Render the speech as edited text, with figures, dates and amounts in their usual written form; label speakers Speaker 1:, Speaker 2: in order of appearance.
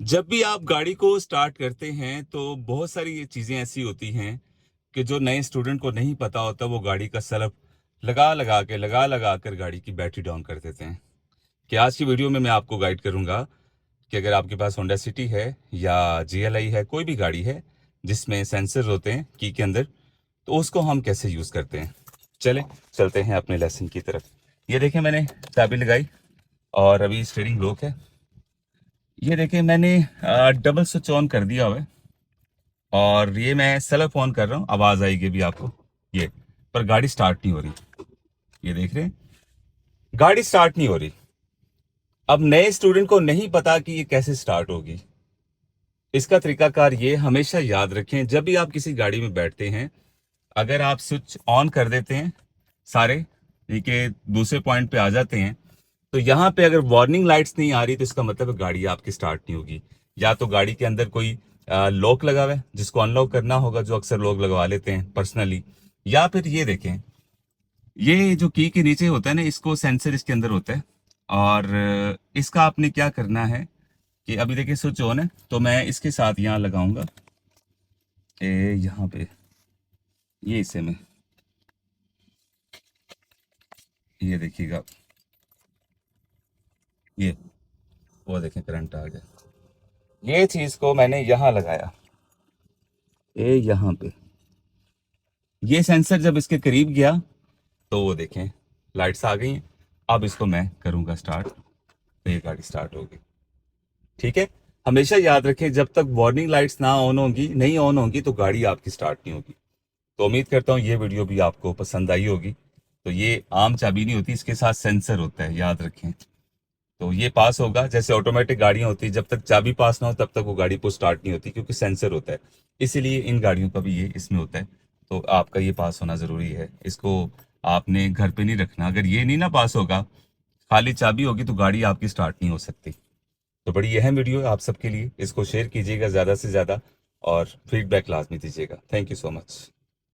Speaker 1: जब भी आप गाड़ी को स्टार्ट करते हैं तो बहुत सारी ये चीज़ें ऐसी होती हैं कि जो नए स्टूडेंट को नहीं पता होता, वो गाड़ी का सलफ लगा लगा कर गाड़ी की बैटरी डाउन कर देते हैं। कि आज की वीडियो में मैं आपको गाइड करूंगा कि अगर आपके पास होंडा सिटी है या जीएलआई है, कोई भी गाड़ी है जिसमें सेंसर होते हैं की के अंदर, तो उसको हम कैसे यूज़ करते हैं। चलें चलते हैं अपने लेसन की तरफ। ये देखें, मैंने चाबी लगाई और अभी स्टीयरिंग लॉक है। ये देखें, मैंने डबल स्विच ऑन कर दिया हुआ है और ये मैं सेल्फ ऑन कर रहा हूँ। आवाज़ आएगी भी आपको ये, पर गाड़ी स्टार्ट नहीं हो रही। ये देख रहे हैं, गाड़ी स्टार्ट नहीं हो रही। अब नए स्टूडेंट को नहीं पता कि ये कैसे स्टार्ट होगी। इसका तरीकाकार ये हमेशा याद रखें, जब भी आप किसी गाड़ी में बैठते हैं, अगर आप स्विच ऑन कर देते हैं सारे, ये के दूसरे पॉइंट पे आ जाते हैं, तो यहाँ पे अगर वार्निंग लाइट्स नहीं आ रही तो इसका मतलब है गाड़ी आपकी स्टार्ट नहीं होगी। या तो गाड़ी के अंदर कोई लॉक लगा हुआ है जिसको अनलॉक करना होगा, जो अक्सर लोग लगवा लेते हैं पर्सनली। या फिर ये देखें, ये जो की के नीचे होता है ना, इसको सेंसर इसके अंदर होता है। और इसका आपने क्या करना है कि अभी देखिए स्विच ऑन है, तो मैं इसके साथ यहाँ लगाऊंगा, यहाँ पे ये इसे में, ये देखिएगा, ये वो देखें करंट आ गया। ये चीज को मैंने यहाँ लगाया, यहाँ पे। ये सेंसर जब इसके करीब गया तो वो देखें लाइट्स आ गई हैं। अब इसको मैं करूंगा स्टार्ट तो ये गाड़ी स्टार्ट होगी। ठीक है, हमेशा याद रखें, जब तक वार्निंग लाइट्स ना ऑन होंगी, नहीं ऑन होंगी, तो गाड़ी आपकी स्टार्ट नहीं होगी। तो उम्मीद करता हूँ ये वीडियो भी आपको पसंद आई होगी। तो ये आम चाबी नहीं होती, इसके साथ सेंसर होता है, याद रखें। तो ये पास होगा, जैसे ऑटोमेटिक गाड़ियां होती है, जब तक चाबी पास ना हो तब तक वो गाड़ी को स्टार्ट नहीं होती, क्योंकि सेंसर होता है। इसीलिए इन गाड़ियों का भी ये इसमें होता है। तो आपका ये पास होना ज़रूरी है। इसको आपने घर पे नहीं रखना। अगर ये नहीं ना पास होगा, खाली चाबी होगी, तो गाड़ी आपकी स्टार्ट नहीं हो सकती। तो बड़ी अहम वीडियो है आप सबके लिए। इसको शेयर कीजिएगा ज़्यादा से ज़्यादा और फीडबैक लाजमी दीजिएगा। Thank you so much.